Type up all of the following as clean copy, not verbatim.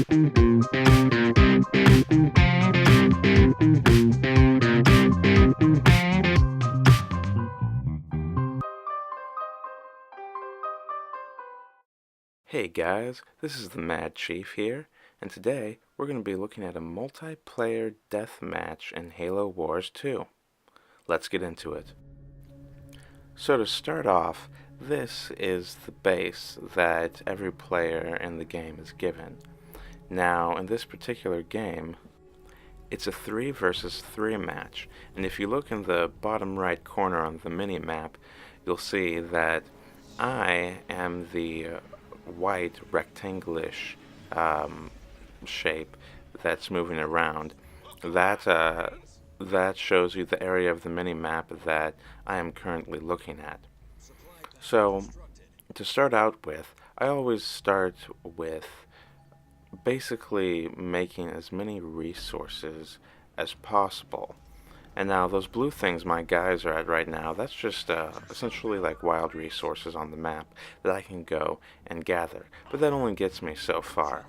Hey guys, this is the Mad Chief here, and today we're going to be looking at a multiplayer deathmatch in Halo Wars 2. Let's get into it. So to start off, this is the base that every player in the game is given. Now, in this particular game, it's a 3 versus 3 match, and if you look in the bottom right corner on the mini-map, you'll see that I am the white rectangulish shape that's moving around. That shows you the area of the mini-map that I am currently looking at. So, to start out with, I always start with basically making as many resources as possible. And now those blue things my guys are at right now, that's just essentially like wild resources on the map that I can go and gather. But that only gets me so far.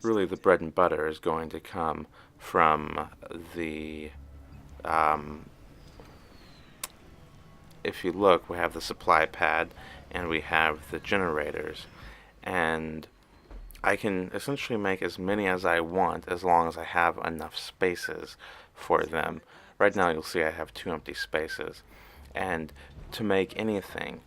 Really the bread and butter is going to come from the, if you look, we have the supply pad and we have the generators. And I can essentially make as many as I want as long as I have enough spaces for them. Right now you'll see I have 2 empty spaces. And to make anything,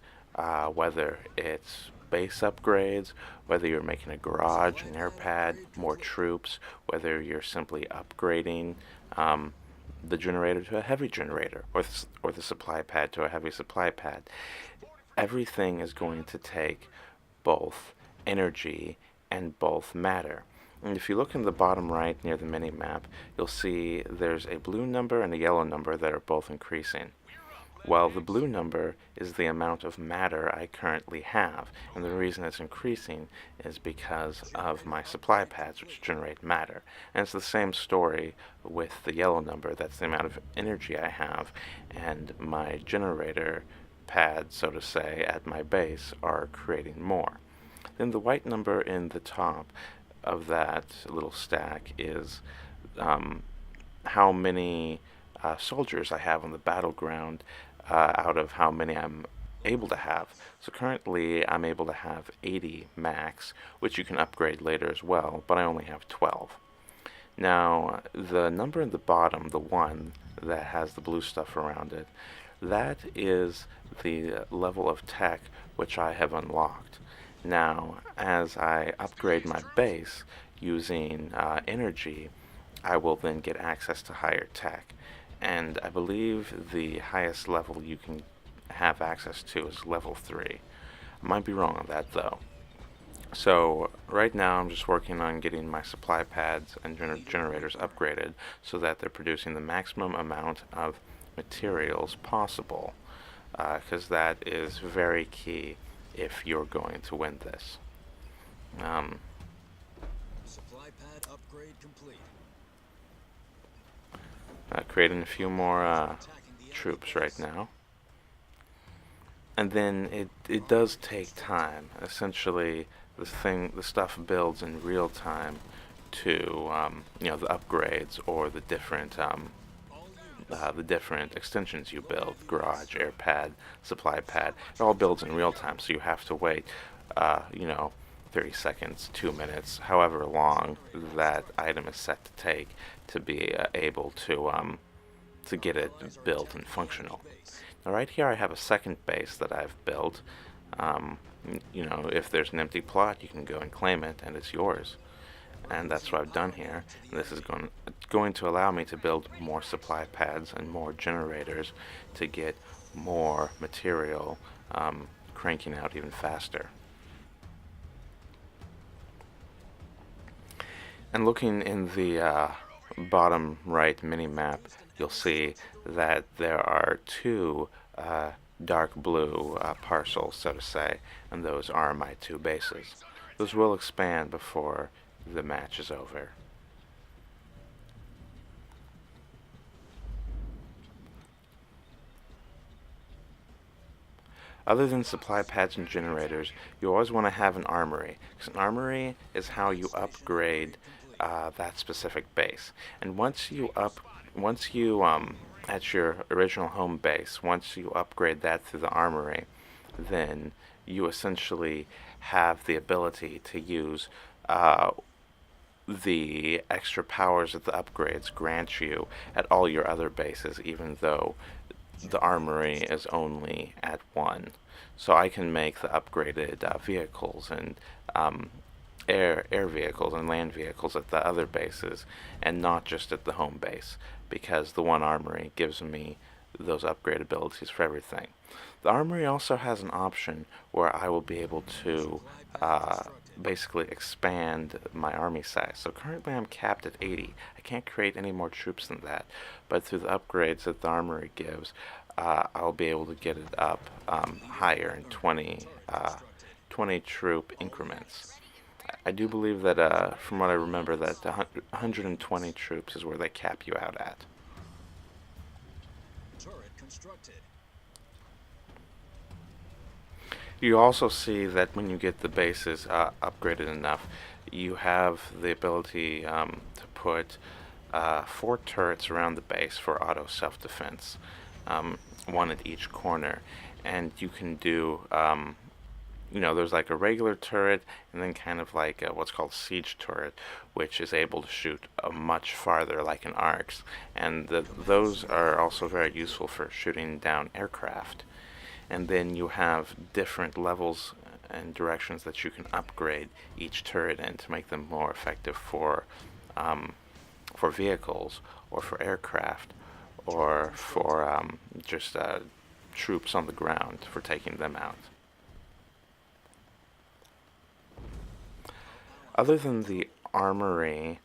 whether it's base upgrades, whether you're making a garage, an air pad, more troops, whether you're simply upgrading the generator to a heavy generator, or the supply pad to a heavy supply pad, everything is going to take both energy and both matter. And if you look in the bottom right near the mini-map, you'll see there's a blue number and a yellow number that are both increasing. Well, the blue number is the amount of matter I currently have, and the reason it's increasing is because of my supply pads, which generate matter. And it's the same story with the yellow number. That's the amount of energy I have, and my generator pads, so to say, at my base are creating more. Then the white number in the top of that little stack is how many soldiers I have on the battleground out of how many I'm able to have. So currently I'm able to have 80 max, which you can upgrade later as well, but I only have 12. Now, the number in the bottom, the 1 that has the blue stuff around it, that is the level of tech which I have unlocked. Now, as I upgrade my base using energy, I will then get access to higher tech. And I believe the highest level you can have access to is level 3. I might be wrong on that though. So right now I'm just working on getting my supply pads and generators upgraded so that they're producing the maximum amount of materials possible, because that is very key if you're going to win this. Supply pad upgrade complete. Creating a few more troops right now. And then it does take time. Essentially, the stuff builds in real time to the upgrades or the different extensions you build, garage, air pad, supply pad. It all builds in real time, so you have to wait, 30 seconds, 2 minutes, however long that item is set to take to be able to get it built and functional. Now right here I have a second base that I've built. If there's an empty plot, you can go and claim it, and it's yours. And that's what I've done here. And this is going to allow me to build more supply pads and more generators to get more material cranking out even faster. And looking in the bottom right mini-map, you'll see that there are 2 dark blue parcels, so to say, and those are my 2 bases. Those will expand before the match is over. Other than supply pads and generators, you always want to have an armory, because an armory is how you upgrade that specific base. And once you at your original home base, once you upgrade that through the armory, then you essentially have the ability to use uh, the extra powers that the upgrades grant you at all your other bases, even though the armory is only at one. So I can make the upgraded vehicles and um, air vehicles and land vehicles at the other bases, and not just at the home base, because the one armory gives me those upgrade abilities for everything. The armory also has an option where I will be able to Supply pad uh, constructed. basically expand my army size. So currently I'm capped at 80. I can't create any more troops than that, but through the upgrades that the armory gives, I'll be able to get it up Unit higher in confirmed. Turret constructed. 20 troop All increments. units. I do believe that, from what I All remember, units. that 120 troops is where they cap you out at. Turret constructed. You also see that when you get the bases upgraded enough, you have the ability to put 4 turrets around the base for auto self-defense, one at each corner, and you can do there's like a regular turret and then kind of like what's called siege turret, which is able to shoot much farther, like in arcs, and Command those center. are also very useful for shooting down aircraft. And then you have different levels and directions that you can upgrade each turret in to make them more effective um, for vehicles or for aircraft Turret or for constructed. just troops on the ground for taking them out. Our Other allies have than the control. armory,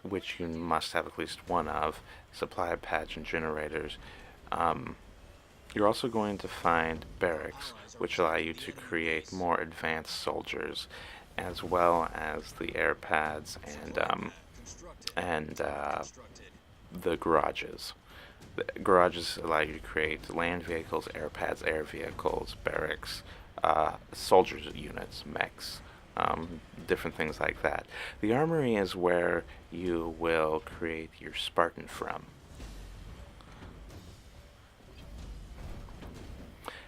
which you must have at least one of, supply pads and generators, um, you're also going to find Our barracks, allies are which allow attacking you the to enemy create base. more advanced soldiers, as well as the air pads Supply pad constructed. and Turret constructed. the garages. The garages allow you to create land vehicles, air pads, air vehicles, barracks, soldiers units, mechs, different things like that. The armory is where you will create your Spartan from.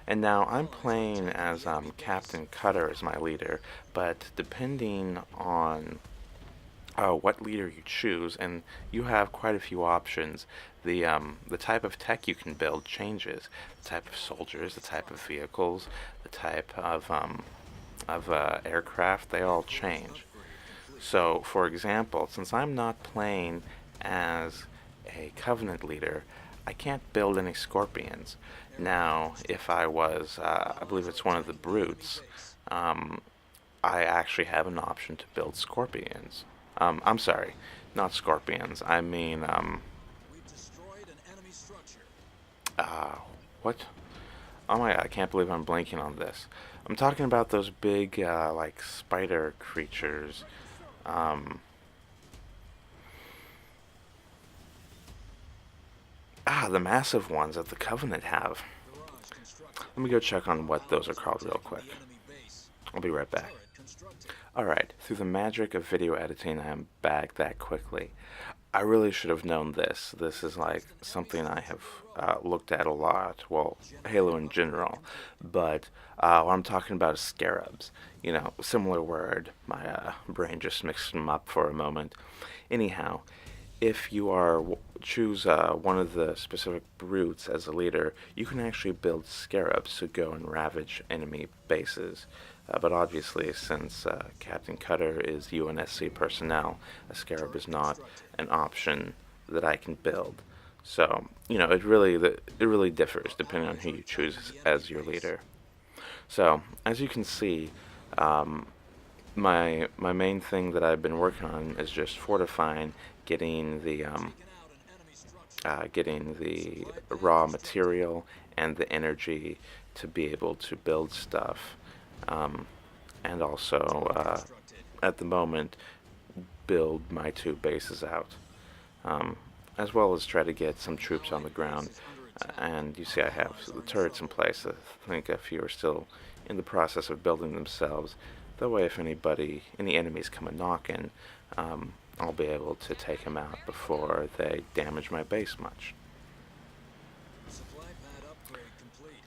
And now Our I'm allies are playing attacking as the enemy base. Captain Cutter as my leader, but depending on what leader you choose, and you have quite a few options. The type of tech you can build changes. The type of Supply soldiers, the pads type of fired. vehicles, the type of aircraft, they all Aircraft change. upgrade complete. So, for example, since I'm not playing as a Covenant leader, I can't build any Scorpions. Aircraft Now, if I constructed. was, Our I believe allies are it's one of the attacking the enemy brutes, base. um, I actually have an option to build Scorpions. I'm sorry, not Scorpions. I mean, We've destroyed an enemy structure. uh, what? Oh my, I can't believe I'm blanking on this. I'm talking about those big, like, spider creatures. Um, the massive ones that the Covenant have. Garage constructed. Let me go check on Our what those are allies are called real attacking quick. the enemy base. I'll be right back. Turret constructed. Alright, through the magic of video editing, I am back that quickly. I really should have known this. This is like Requesting enemy something I have structure below. looked at a lot. Well, Halo Generator in upgrade general. complete. But what I'm talking about is scarabs. Similar word. My brain just mixed them up for a moment. Anyhow, if you choose one of the specific brutes as a leader, you can actually build scarabs to go and ravage enemy bases. But obviously, since Captain Cutter is UNSC personnel, a scarab is Turret not constructed. an option that I can build. So it really differs Our depending on allies who are you attacking choose the enemy as your base. leader. So as you can see, um, my main thing that I've been working on is just fortifying, getting the We've um, taken out an enemy structure. getting the Supply pad raw constructed. material and the energy to be able to build stuff, um, and also Turret constructed. at the moment build my 2 bases out, um, as well as try to get some Our troops on allied the base ground is under And you see I have the turrets in place. I think a few are still in the process of building themselves. That way, if any enemies come a knocking, I'll be able to take them out before they damage my base much. Supply pad upgrade complete.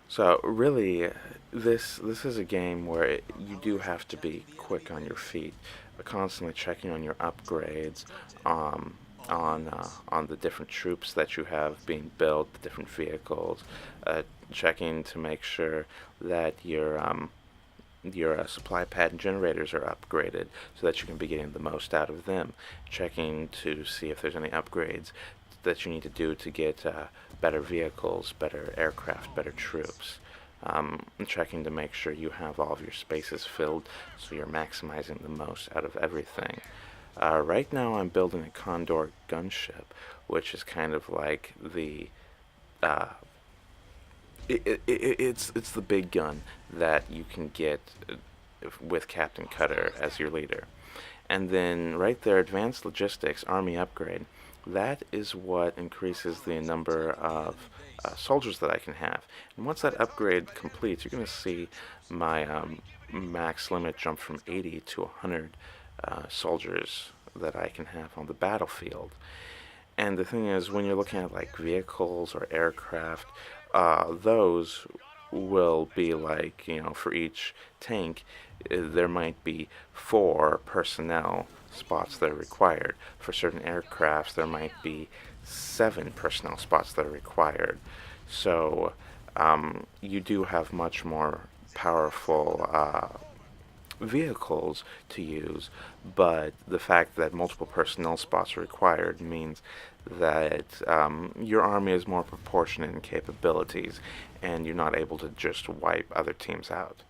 So really, this is a game where Our you do allies are have to be attacking the enemy quick on your base. feet, constantly checking on your Turret upgrades, constructed. um, All units. on the different troops that you have being built, the different vehicles, checking to make sure that your supply pad and generators are upgraded so that you can be getting the most out of them. Checking to see if there's any upgrades that you need to do to get better vehicles, better aircraft, better troops. Checking to make sure you have all of your spaces filled so you're maximizing the most out of everything. Right now, I'm building a Condor gunship, which is kind of like the uh, it's the big gun that you can get with Captain Cutter as your leader. And then right there, Advanced Logistics Army Upgrade. That is what Our increases the allies are number attacking the of enemy base. soldiers that I can have. And once that upgrade completes, you're going to see my max limit jump from 80 to 100 soldiers that I can have on the battlefield. And the thing is, when you're looking at like vehicles or aircraft, those will be like, for each tank, there might be 4 personnel spots that are required. For certain aircrafts, there might be 7 personnel spots that are required. So you do have much more powerful vehicles to use, but the fact that multiple personnel spots are required means that your army is more proportionate in capabilities, and you're not able to just wipe other teams out.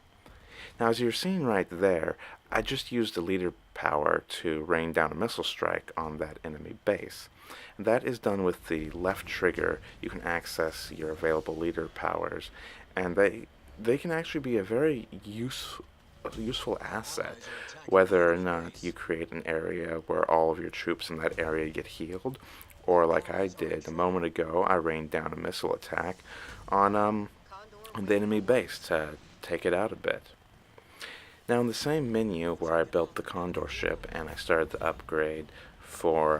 Now, as you're seeing right there, I just used the leader power to rain down a missile strike on that enemy base. And that is done with the left trigger. You can access your available leader powers, and they can actually be a very useful Our asset, allies are attacking the whether or enemy not you base. create an area where all of your troops in that area get healed, or like I did a moment ago, I rained down a missile attack on on the enemy base to take it out a bit. Now in the same menu where I built the Condor ship and I started the upgrade for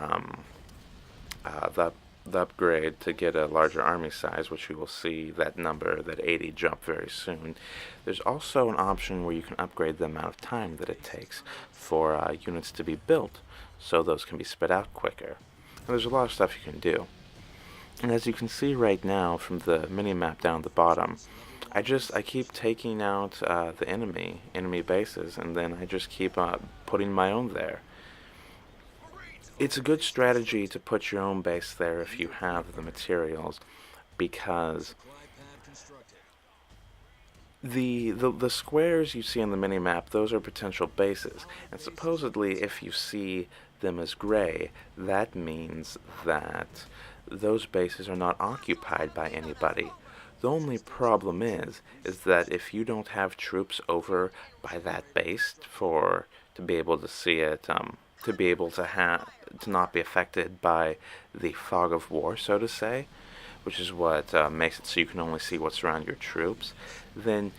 uh, the the upgrade to get a larger army size, which you will see that number, that 80, jump very soon. There's also an option where you can upgrade the amount of time that it takes for units to be built, so those can be spit out quicker. And there's a lot of stuff you can do. And as you can see right now from the mini map down at the bottom, Troops level 1 I basic. keep taking out the enemy bases, and then I just keep putting my own there. It's a good Upgrade strategy to constructed. put your own base there if you Leader have the prepared. materials, because Supply pad constructed. the squares you see on the minimap, those are potential bases. Our And base is supposedly, advancing. if you see them as gray, that means that those bases are not occupied by anybody. The only problem is that if you don't have troops over by that base for to be able to see it, to be able to not be affected by the fog of war, so to say, which is what makes it so you can only see what's around your troops, then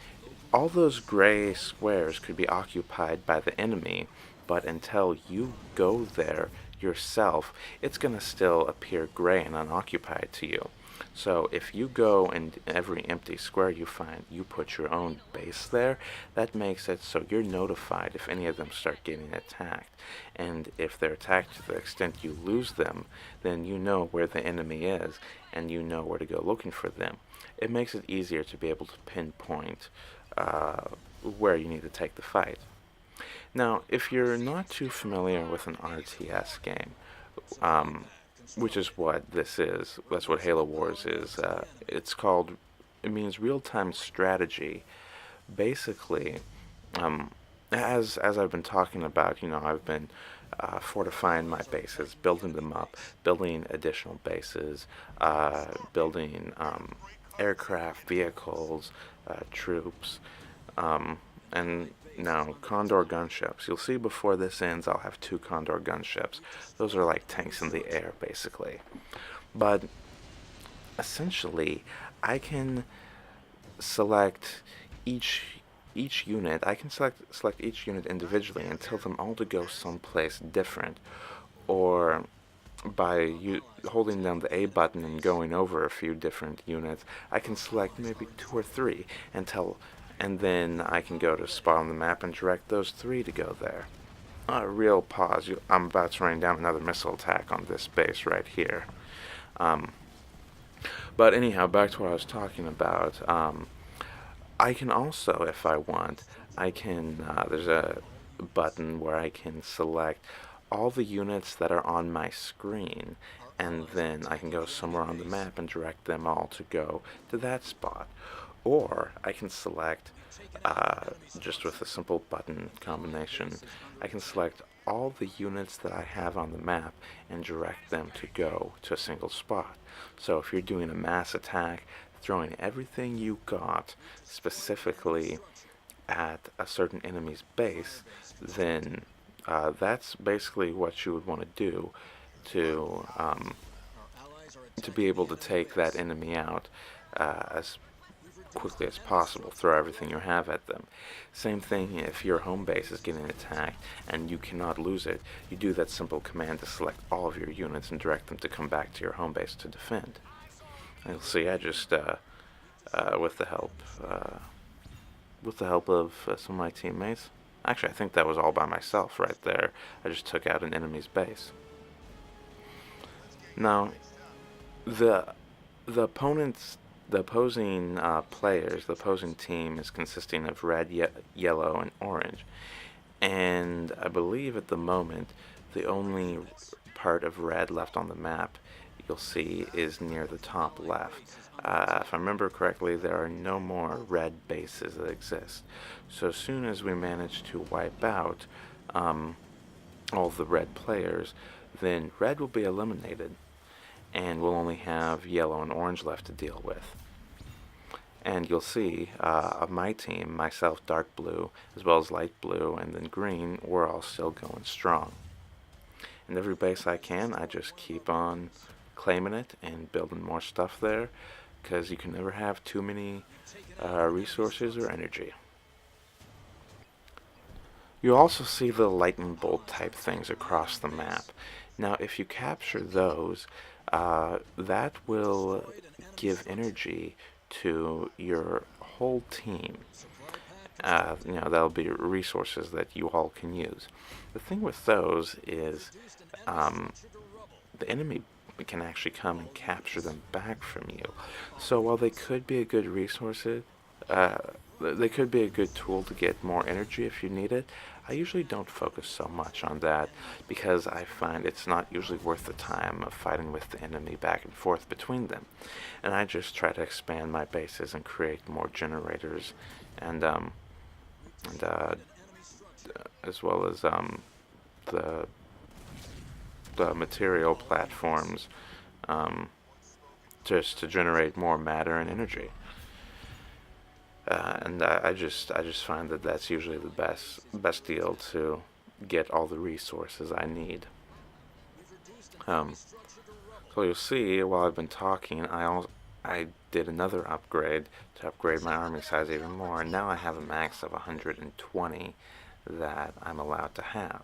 all those gray squares could be occupied by the enemy, but until you go there yourself, it's going to still appear gray and unoccupied to you. So if you go in every empty square you find, you put your own base there, that makes it so you're notified if any of them start getting attacked. And if they're attacked to the extent you lose them, then you know where the enemy is and you know where to go looking for them. It makes it easier to be able to pinpoint uh, where you need to take the fight. Now, if you're not too familiar with an RTS game, Supply um, pad which is constructed. what this is, that's what Halo Requesting Wars power is, units to the enemy. it's called, it means real-time strategy. Basically, um, as I've been talking about, I've been Our fortifying my allies are bases, attacking the building enemy them up, base. building additional bases, building aircraft, vehicles, troops, um, and Allied base is now under Condor attack. gunships. You'll see before this ends, I'll have 2 Condor gunships. We've Those are destroyed an like enemy tanks in the structure. air, basically. But essentially, I can select each each unit. I can select each unit individually and tell them all to go someplace different, or by holding down the A button and going over a few different units, I can select maybe two or three and then I can go to a spot on the map and direct those three to go there. Real pause. I'm about to rain down another missile attack on this base right here. Um, but anyhow, back to what I was talking about. I can also, if I want, I can. There's a button where I can select all the units that are on my screen, and then I can go somewhere on the map and direct them all to go to that spot. Or I can select, just with a simple button combination, I can select all the units that I have on the map and direct them to go to a single spot. So if you're doing a mass attack, throwing everything you got specifically at a certain enemy's base, then that's basically what you would want to do to to be able to take that enemy out as quickly as possible. Throw everything you have at them. Same thing if your home base is getting attacked and you cannot lose it. You do that simple command to select all of your units and direct them to come back to your home base to defend. And you'll see I just with the help of some of my teammates. Actually, I think that was all by myself right there. I just took out an enemy's base. Now, the the opposing players, the opposing team is consisting of red, yellow, and orange. And I believe at the moment the only part of red left on the map you'll see is near the top left. If I remember correctly, there are no more red bases that exist. So as soon as we manage to wipe out all the red players, then red will be eliminated, and we'll only have yellow and orange left to deal with. And you'll see of my team, myself dark blue, as well as light blue, and then green, we're all still going strong. And every base I can, I just keep on claiming it and building more stuff there, because you can never have too many resources or energy. You also see the lightning bolt type things across the map. Now, if you capture those, that will give energy to your whole team. That'll be resources that you all can use. The thing with those is the enemy can actually come and capture them back from you. So while they could be a good resource, they could be a good tool to get more energy if you need it. I usually don't focus so much on that because I find it's not usually worth the time of fighting with the enemy back and forth between them. And I just try to expand my bases and create more generators and and as well as the the material platforms um, just to generate more matter and energy. And I just find that that's usually the best deal to get all the resources I need. Um, so you'll see while I've been talking, I did another upgrade to upgrade my army size even more, and now I have a max of 120 that I'm allowed to have.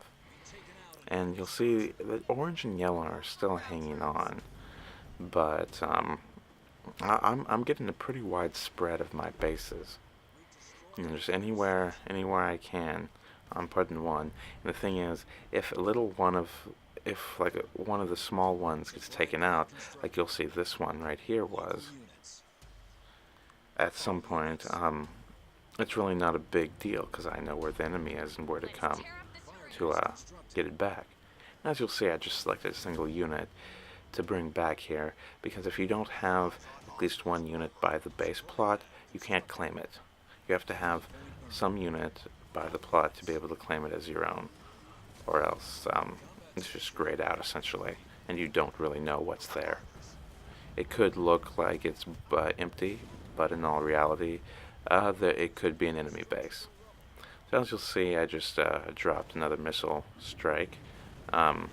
And you'll see that orange and yellow are still hanging on, but I'm getting a pretty wide spread of my bases. Just anywhere I can, I'm putting one. And the thing is, if a little one of if like one of the small ones gets taken out, like you'll see this one right here was at some point, it's really not a big deal because I know where the enemy is and where to come to get it back. And as you'll see, I just selected a single unit to bring back here because if you don't have at least one unit by the base plot, you can't claim it. You have to have some unit by the plot to be able to claim it as your own, or else it's just grayed out essentially, and you don't really know what's there. It could look like it's empty, but in all reality, it could be an enemy base. So as you'll see, I just dropped another missile strike um,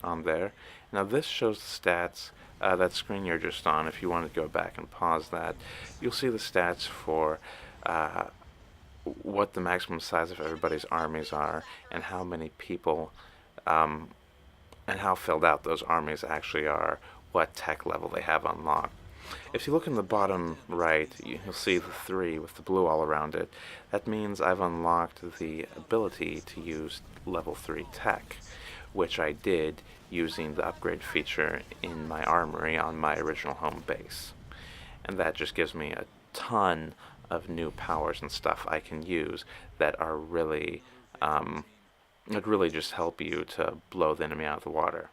on there. Now this shows the stats that screen you're just on, if you want to go back and pause that, you'll see the stats for uh, what the maximum size of everybody's armies are, and how many people, um, and how filled out those armies actually are, what tech level they have unlocked. If you look in the bottom right, you'll see the 3 with the blue all around it. That means I've unlocked the ability to use level 3 tech, which I did using the upgrade feature in my armory on my original home base. And that just gives me a ton of new powers and stuff I can use that are really, that really just help you to blow the enemy out of the water.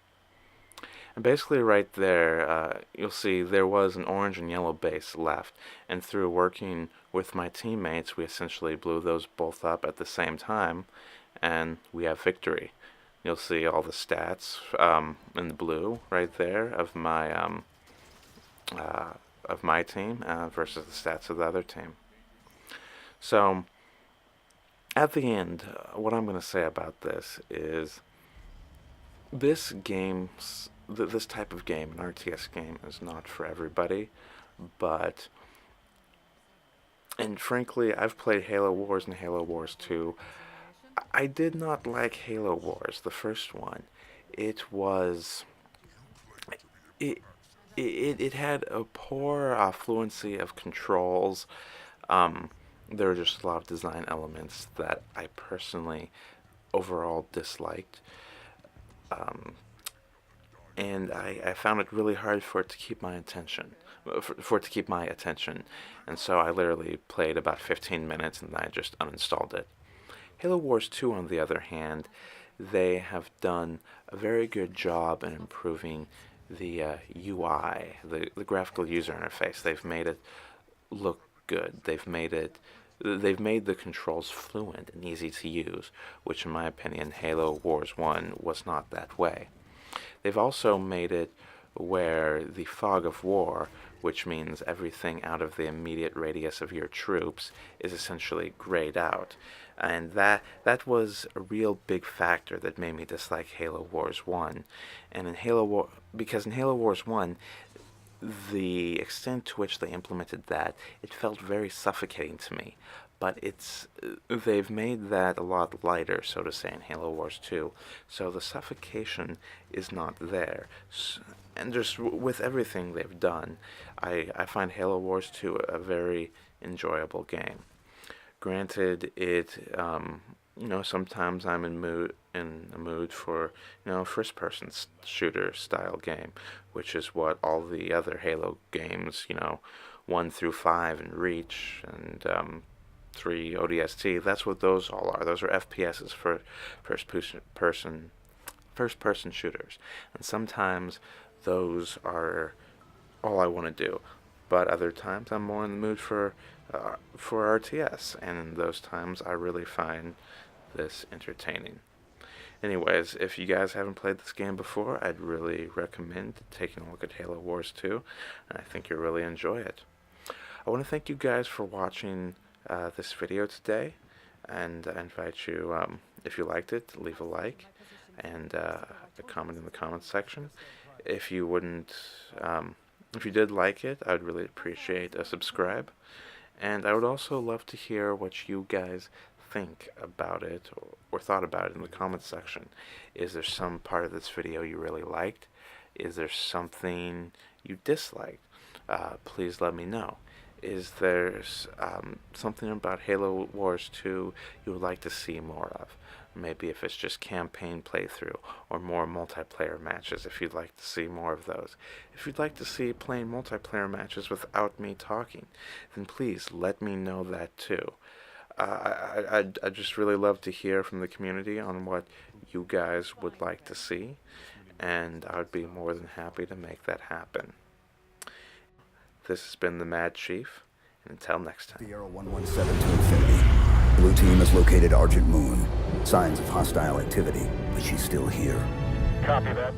And basically right there, you'll see there was an orange and yellow base left, and through working with my teammates, we essentially blew those both up at the same time, and we have victory. You'll see all the stats in the blue right there of my team versus the stats of the other team. So at the end, what I'm going to say about this is this this type of game, an RTS game, is not for everybody, but, and frankly, I've played Halo Wars and Halo Wars 2. I did not like Halo Wars, the first one. It was, it, it had a poor fluency of controls. There were just a lot of design elements that I personally overall disliked. Um, and I found it really hard for it to keep my attention, for it to keep my attention, and so I literally played about 15 minutes and I just uninstalled it. Halo Wars 2, on the other hand, they have done a very good job in improving the UI, the graphical user interface. They've made it look good. They've made the controls fluent and easy to use, which in my opinion Halo Wars 1 was not that way. They've also made it where the fog of war, which means everything out of the immediate radius of your troops, is essentially grayed out. And that was a real big factor that made me dislike Halo Wars 1. And because in Halo Wars 1, the extent to which they implemented that, it felt very suffocating to me. But they've made that a lot lighter, so to say, in Halo Wars 2. So the suffocation is not there. And just with everything they've done, I find Halo Wars 2 a very enjoyable game. Granted, sometimes I'm in a mood for, a first-person shooter style game, which is what all the other Halo games, 1 through 5 and Reach and 3 ODST, that's what those all are. Those are FPSs, for first-person shooters, and sometimes those are all I want to do. But other times I'm more in the mood for RTS, and in those times I really find this entertaining. Anyways, if you guys haven't played this game before, I'd really recommend taking a look at Halo Wars 2, and I think you'll really enjoy it. I want to thank you guys for watching this video today, and I invite you, if you liked it, to leave a like and a comment in the comments section. If you did like it, I'd really appreciate a subscribe, and I would also love to hear what you guys think about it or thought about it in the comments section. Is there some part of this video you really liked? Is there something you disliked? Please let me know. Is there something about Halo Wars 2 you would like to see more of? Maybe if it's just campaign playthrough or more multiplayer matches, if you'd like to see more of those. If you'd like to see plain multiplayer matches without me talking, then please let me know that too. I'd just really love to hear from the community on what you guys would like to see, and I would be more than happy to make that happen. This has been the Mad Chief, and until next time. Sierra 117 to infinity. Blue team has located Argent Moon. Signs of hostile activity, but she's still here. Copy that.